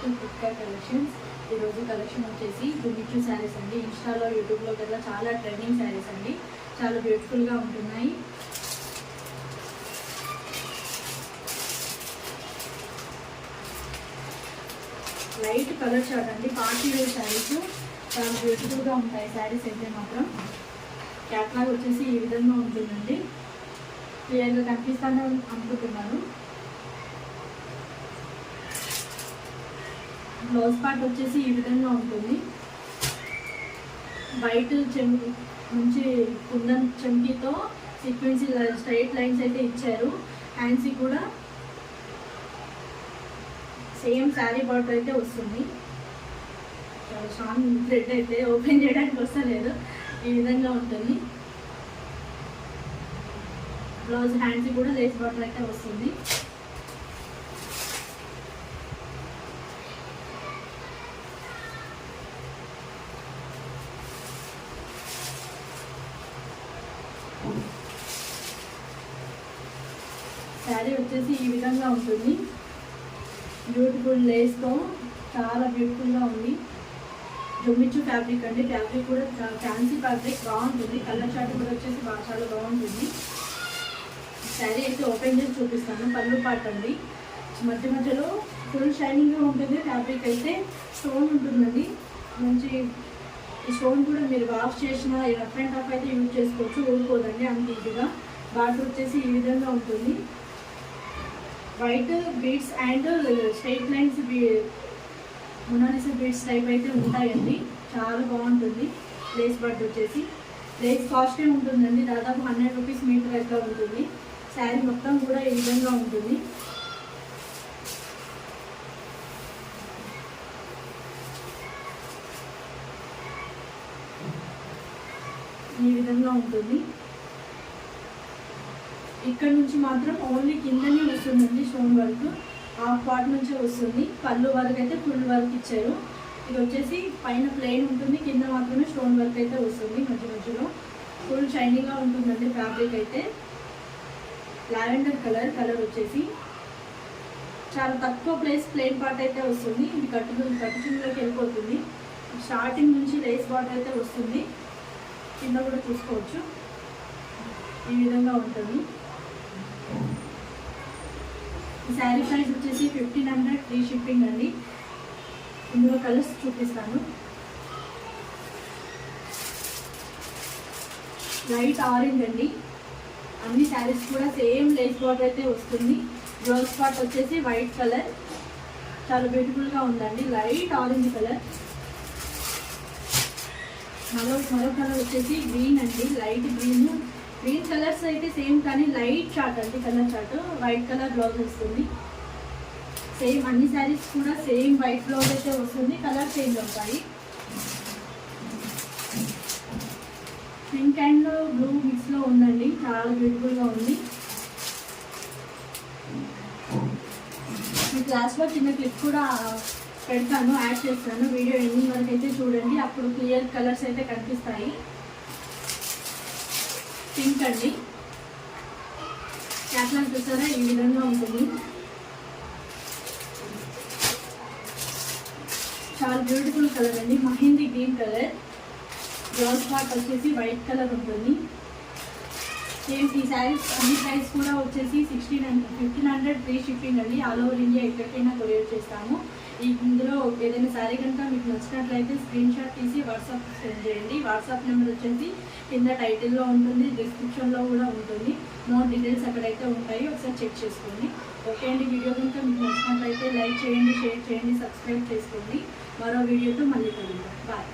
To cooker collections. ఈరోజు collection వచ్చేసి దుమిచ్చు శారీస్ అండి. ఇన్స్టాలో యూట్యూబ్లో కదా చాలా ట్రెండింగ్ శారీస్ అండి. చాలా బ్యూటిఫుల్గా ఉంటున్నాయి. లైట్ కలర్ చార్ట్ అండి. పార్టీ వేర్ శారీస్ చాలా బ్యూటిఫుల్గా ఉంటాయి. శారీస్ అయితే మాత్రం క్యాట్లాగ్ వచ్చేసి ఈ విధంగా ఉంటుందండి. క్లియర్గా కనిపిస్తాను అనుకుంటున్నాను. బ్లౌజ్ పార్ట్ వచ్చేసి ఈ విధంగా ఉంటుంది. వైట్ చెంకి నుంచి కుందన్ చెంకితో సీక్వెన్సీ స్ట్రైట్ లైన్స్ అయితే ఇచ్చారు. హ్యాండ్స్కి కూడా సేమ్ శారీ బార్డర్ అయితే వస్తుంది. చాలా స్ట్రాంగ్ థ్రెడ్ అయితే ఓపెన్ చేయడానికి వస్తలేదు. ఈ విధంగా ఉంటుంది. బ్లౌజ్ హ్యాండ్స్కి కూడా లేస్ బార్డర్ అయితే వస్తుంది. శారీ వచ్చేసి ఈ విధంగా ఉంటుంది. బ్యూటిఫుల్ లేస్తో చాలా బ్యూటిఫుల్గా ఉంది. జొమ్మిచ్చు ఫ్యాబ్రిక్ అండి. ఫ్యాబ్రిక్ కూడా ఫ్యాన్సీ ఫ్యాబ్రిక్ బాగుంటుంది. కలర్ చార్ట్ కూడా వచ్చేసి చాలా బాగుంటుంది. శారీ అయితే ఓపెన్ చేసి చూపిస్తాను. పళ్ళు పార్ట్ అండి. మధ్య మధ్యలో ఫుల్ షైనింగ్గా ఉంటుంది. ఫ్యాబ్రిక్ అయితే స్టోన్ ఉంటుందండి. మంచి ఈ స్టోన్ కూడా మీరు వాష్ చేసిన రఫ్ అండ్ టఫ్ అయితే యూజ్ చేసుకోవచ్చు. ఊరుకోదండి అంత ఈజీగా. బార్డర్ వచ్చేసి ఈ విధంగా ఉంటుంది. White beads and straight lines Mona Lisa beads type అయితే ఉంటాయండి. చాలా బాగుంటుంది. లేస్ బార్డర్ వచ్చేసి లేస్ కాస్టే ఉంటుందండి. దాదాపు 100 రూపీస్ మీటర్ అయితే ఉంటుంది. శారీ మొత్తం కూడా ఈ విధంగా ఉంటుంది. ఈ విధంగా ఉంటుంది. ఇక్కడ నుంచి మాత్రం ఓన్లీ కిందనే వస్తుందండి స్టోన్ వర్క్. హాఫ్ పార్ట్ నుంచే వస్తుంది. పళ్ళు వరకు అయితే ఫుల్ వర్క్ ఇచ్చారు. ఇది వచ్చేసి పైన ప్లెయిన్ ఉంటుంది. కింద మాత్రమే స్టోన్ వర్క్ అయితే వస్తుంది. మధ్య మధ్యలో ఫుల్ షైనీగా ఉంటుందండి. ఫ్యాబ్రిక్ అయితే లావెండర్ కలర్ వచ్చేసి చాలా తక్కువ ప్లెయిన్ పార్ట్ అయితే వస్తుంది. ఇది కట్టుచుంలోకి వెళ్ళిపోతుంది. స్టార్టింగ్ నుంచి లేస్ బార్డర్ అయితే వస్తుంది. కింద కూడా చూసుకోవచ్చు. ఈ విధంగా ఉంటుంది. ఈ శారీ ప్రైస్ వచ్చేసి 1500 ఫ్రీ షిప్పింగ్ అండి. ఇందులో కలర్స్ చూపిస్తాను. లైట్ ఆరెంజ్ అండి. అన్ని శారీస్ కూడా సేమ్ లేస్ బార్డర్ అయితే వస్తుంది. బ్లౌజ్ పార్ట్ వచ్చేసి వైట్ కలర్. చాలా బ్యూటిఫుల్గా ఉందండి. Light orange colour. మరో కలర్ వచ్చేసి గ్రీన్ అండి. లైట్ గ్రీన్ కలర్స్ అయితే సేమ్ కానీ లైట్ చార్ట్ అండి. Colour chart white colour blouse వస్తుంది. సేమ్ అన్ని శారీస్ కూడా సేమ్ వైట్ బ్లౌజ్ అయితే వస్తుంది. కలర్ చేంజ్ అవుతాయి. పింక్ అండ్ బ్లూ మిక్స్లో ఉందండి. చాలా బ్యూటిఫుల్గా ఉంది. మీ క్లాస్లో చిన్న క్లిప్ కూడా పెడతాను, యాడ్ చేస్తాను. వీడియో ఎండింగ్ వరకు అయితే చూడండి. అప్పుడు క్లియర్ కలర్స్ అయితే కనిపిస్తాయి. పింక్ అండి. క్యాట్లాగ్ చూసారా ఈ విధంగా ఉంటుంది. చాలా బ్యూటిఫుల్ కలర్ అండి. Mehndi green colour. Blouse part వచ్చేసి వైట్ కలర్ ఉంటుంది. సేమ్ ఈ శారీస్ అన్ని ప్రైస్ కూడా వచ్చేసి 1500 ఫ్రీ షిప్పింగ్ అండి. ఆల్ ఓవర్ ఇండియా ఎక్కడికైనా కొరియర్ చేస్తాము. ఇందులో ఏదైనా శారీ కనుక మీకు నచ్చినట్లయితే స్క్రీన్ షాట్ తీసి వాట్సాప్ సెండ్ చేయండి. వాట్సాప్ నెంబర్ వచ్చేసి కింద టైటిల్లో ఉంటుంది, డిస్క్రిప్షన్లో కూడా ఉంటుంది. మోర్ డీటెయిల్స్ అక్కడైతే ఉంటాయి. ఒకసారి చెక్ చేసుకోండి. ఓకే అండి. వీడియో కనుక మీకు నచ్చినట్లయితే లైక్ చేయండి, షేర్ చేయండి, సబ్స్క్రైబ్ చేసుకోండి. మరో వీడియోతో మళ్ళీ కలుద్దాం. బాయ్.